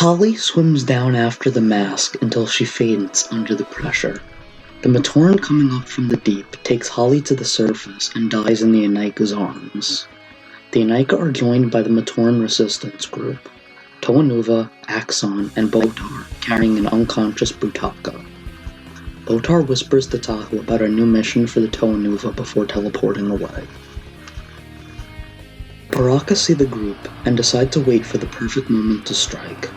Holly swims down after the mask until she faints under the pressure. The Matoran coming up from the deep takes Holly to the surface and dies in the Anika's arms. The Anika are joined by the Matoran resistance group, Toanuva, Axon, and Botar, carrying an unconscious Butaka. Botar whispers to Tahu about a new mission for the Toanuva before teleporting away. Baraka see the group and decide to wait for the perfect moment to strike.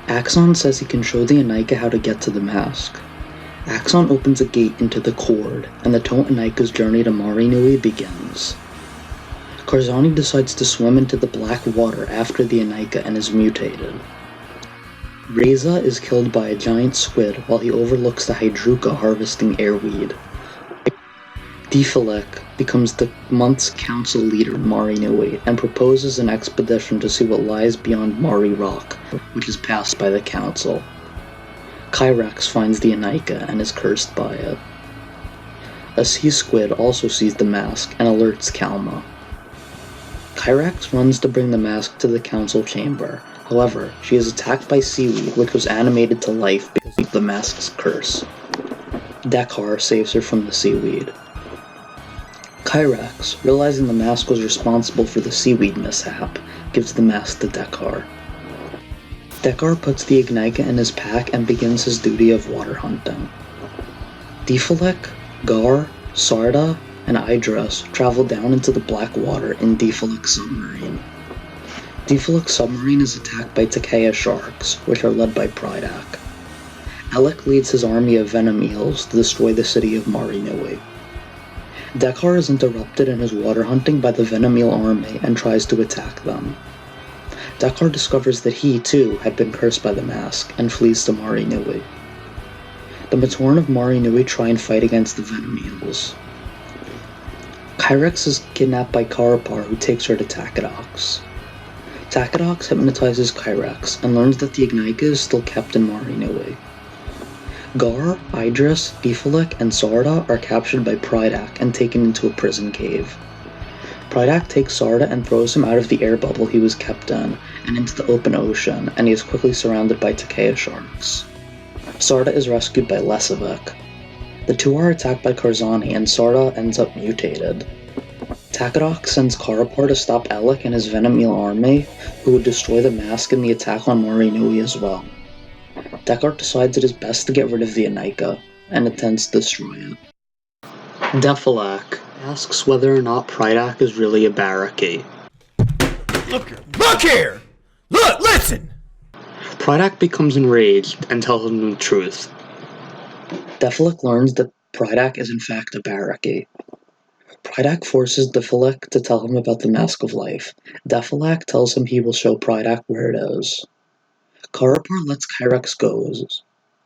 Axon says he can show the Anika how to get to the mask. Axon opens a gate into the cord, and the Anika's journey to Marinui begins. Karzani decides to swim into the black water after the Anika and is mutated. Reza is killed by a giant squid while he overlooks the Hydruka harvesting airweed. Defilek becomes the month's council leader in Marinui and proposes an expedition to see what lies beyond Mari Rock, which is passed by the council. Kyrax finds the Anika and is cursed by it. A sea squid also sees the mask and alerts Kalma. Kyrax runs to bring the mask to the council chamber. However, she is attacked by seaweed, which was animated to life because of the mask's curse. Dekar saves her from the seaweed. Kyrax, realizing the mask was responsible for the seaweed mishap, gives the mask to Dekar. Dekar puts the Ignika in his pack and begins his duty of water hunting. Defilek, Gar, Sarda, and Idris travel down into the black water in Defilek's submarine. Defilek's submarine is attacked by Takea sharks, which are led by Pridak. Alec leads his army of venom eels to destroy the city of Marinui. Dekar is interrupted in his water hunting by the venom eel army and tries to attack them. Dekar discovers that he, too, had been cursed by the mask and flees to Marinui. The Matoran of Marinui try and fight against the venom eels. Kyrax is kidnapped by Karapar, who takes her to Takadox. Takadox hypnotizes Kyrax and learns that the Ignika is still kept in Marinui. Gar, Idris, Defilek, and Sarda are captured by Pridak and taken into a prison cave. Pridak takes Sarda and throws him out of the air bubble he was kept in and into the open ocean, and he is quickly surrounded by Takea sharks. Sarda is rescued by Lesavik. The two are attacked by Karzani and Sarda ends up mutated. Takadox sends Karapar to stop Alec and his venom eel army, who would destroy the mask in the attack on Marinui as well. Dekar decides it is best to get rid of the Anika, and intends to destroy it. Defilak asks whether or not Pridak is really a Baraki. Look here! Look, listen! Pridak becomes enraged and tells him the truth. Defilek learns that Pridak is in fact a Baraki. Pridak forces Defilek to tell him about the Mask of Life. Defilek tells him he will show Pridak where it is. Karapar lets Kyrax go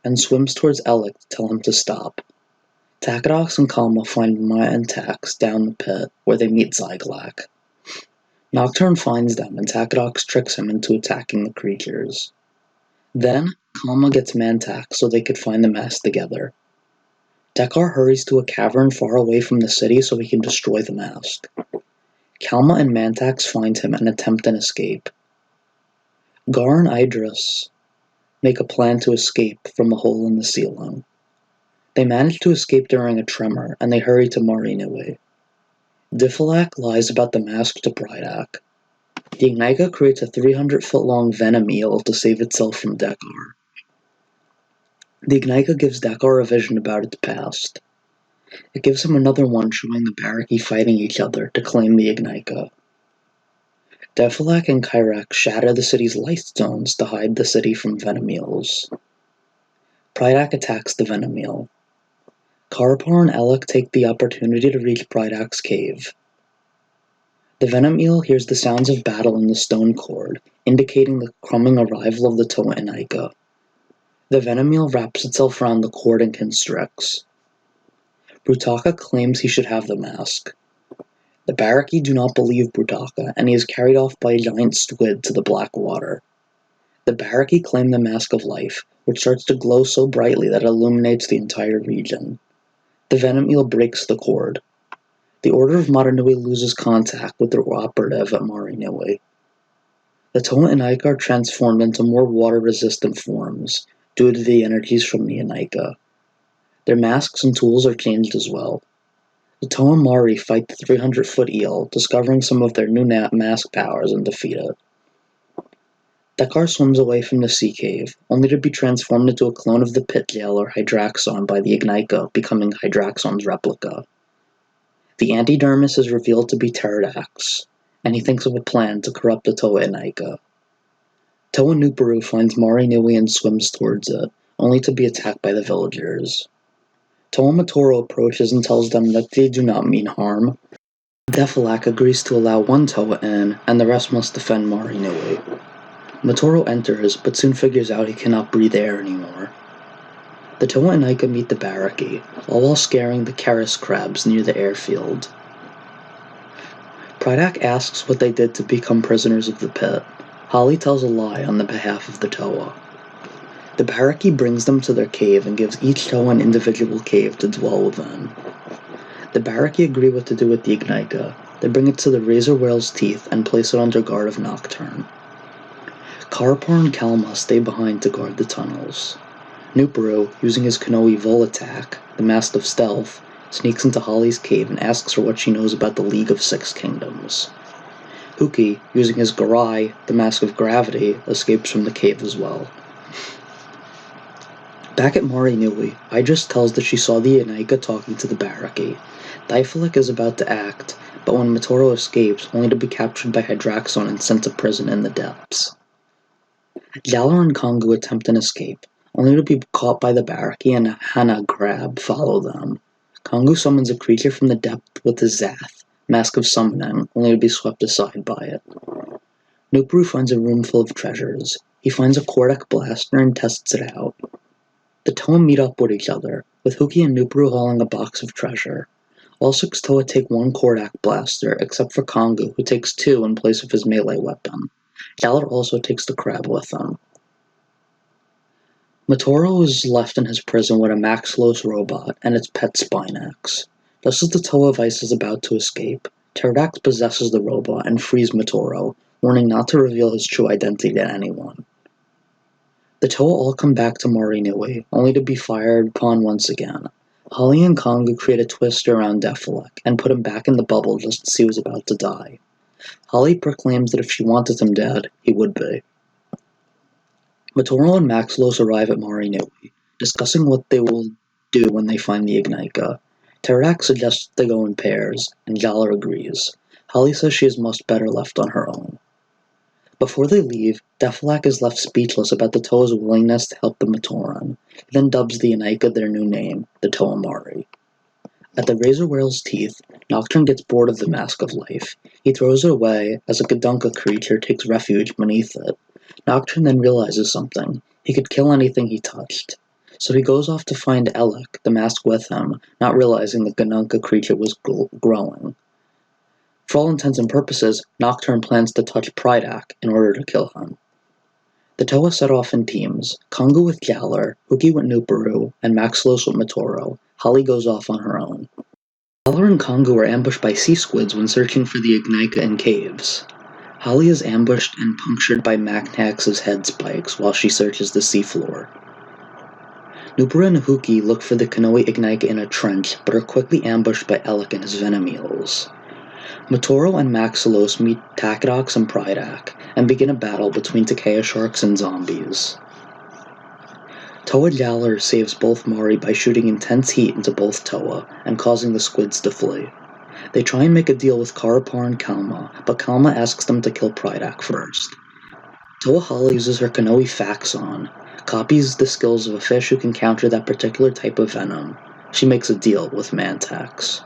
and swims towards Alec to tell him to stop. Takadox and Kalma find Maya and Tax down the pit, where they meet Zyglak. Nocturne finds them, and Takadox tricks him into attacking the creatures. Then, Kalma gets Mantax so they could find the mask together. Dekar hurries to a cavern far away from the city so he can destroy the mask. Kalma and Mantax find him and attempt an escape. Gar and Idris make a plan to escape from a hole in the ceiling. They manage to escape during a tremor, and they hurry to Marinui. Defilak lies about the mask to Pridak. The Ignika creates a 300-foot-long venom eel to save itself from Dekar. The Ignika gives Dekar a vision about its past. It gives him another one showing the Baraki fighting each other to claim the Ignika. Defilak and Kyrax shatter the city's light zones to hide the city from venom eels. Pridak attacks the venom eel. Karapar and Alec take the opportunity to reach Pridak's cave. The venom eel hears the sounds of battle in the stone cord, indicating the coming arrival of the Toa Inika. The venom eel wraps itself around the cord and constricts. Brutaka claims he should have the mask. The Baraki do not believe Brutaka, and he is carried off by a giant squid to the black water. The Baraki claim the Mask of Life, which starts to glow so brightly that it illuminates the entire region. The venom eel breaks the cord. The Order of Marinui loses contact with their operative at Marinui. The Toa and Aika are transformed into more water-resistant forms due to the energies from the Anika. Their masks and tools are changed as well. The Toa Mari fight the 300-foot eel, discovering some of their new mask powers and defeat it. Dekar swims away from the sea cave, only to be transformed into a clone of the pit jailer Hydraxon by the Ignika, becoming Hydraxon's replica. The Antidermis is revealed to be Pterodax, and he thinks of a plan to corrupt the Toa Ignika. Toa Nuparu finds Mari Nui and swims towards it, only to be attacked by the villagers. Toa Matoro approaches and tells them that they do not mean harm. Defilak agrees to allow one Toa in, and the rest must defend Mari Nui. Matoro enters, but soon figures out he cannot breathe air anymore. The Toa and Aika meet the Baraki, all while scaring the Keris crabs near the airfield. Prydak asks what they did to become prisoners of the pit. Holly tells a lie on the behalf of the Toa. The Baraki brings them to their cave and gives each Toa an individual cave to dwell within. The Baraki agree what to do with the Ignika. They bring it to the Razor Whale's teeth and place it under guard of Nocturne. Karpar and Kalma stay behind to guard the tunnels. Nuparu, using his Konoe Volatak, the Master of Stealth, sneaks into Holly's cave and asks her what she knows about the League of Six Kingdoms. Huki, using his Garai, the Mask of Gravity, escapes from the cave as well. Back at Mari Nui, Idris tells that she saw the Anika talking to the Baraki. Dyphalik is about to act, but when Matoro escapes, only to be captured by Hydraxon and sent to prison in the depths. Jalar and Kongu attempt an escape, only to be caught by the Baraki and Hana Grab follow them. Kongu summons a creature from the depth with his Zath, Mask of Summoning, only to be swept aside by it. Nuparu finds a room full of treasures. He finds a Kordak blaster and tests it out. The Toa meet up with each other, with Huki and Nuparu hauling a box of treasure. All six Toa take one Kordak blaster, except for Kongu, who takes two in place of his melee weapon. Jalar also takes the crab with him. Matoro is left in his prison with a Maxlos robot and its pet Spinax. Just as the Toa Vice is about to escape, Pterodax possesses the robot and frees Matoro, warning not to reveal his true identity to anyone. The Toa all come back to Mari Nui, only to be fired upon once again. Holly and Kongu create a twist around Defilek and put him back in the bubble just as he was about to die. Holly proclaims that if she wanted him dead, he would be. Matoro and Maxlos arrive at Mari Nui, discussing what they will do when they find the Ignika. Pterodax suggests they go in pairs, and Jalar agrees. Holly says she is much better left on her own. Before they leave, Defilak is left speechless about the Toa's willingness to help the Matoran. He then dubs the Anika their new name, the Toa Mari. At the Razor Whale's teeth, Nocturne gets bored of the Mask of Life. He throws it away as a Gadunka creature takes refuge beneath it. Nocturne then realizes something. He could kill anything he touched. So he goes off to find Elec, the mask with him, not realizing the Gadunka creature was growing. For all intents and purposes, Nocturne plans to touch Prydak in order to kill him. The Toa set off in teams, Kongu with Jalar, Huki with Nuparu, and Maxlos with Matoro. Holly goes off on her own. Jalar and Kongu are ambushed by sea squids when searching for the Ignika in caves. Holly is ambushed and punctured by Macnax's head spikes while she searches the seafloor. Nuparu and Huki look for the Konoe Ignika in a trench, but are quickly ambushed by Elec and his venom eels. Matoro and Maxlos meet Takedox and Prydak, and begin a battle between Takea sharks and zombies. Toa Jalar saves both Mari by shooting intense heat into both Toa, and causing the squids to flee. They try and make a deal with Karapar and Kalma, but Kalma asks them to kill Prydak first. Toa Holly uses her Konoe Faxon, copies the skills of a fish who can counter that particular type of venom. She makes a deal with Mantax.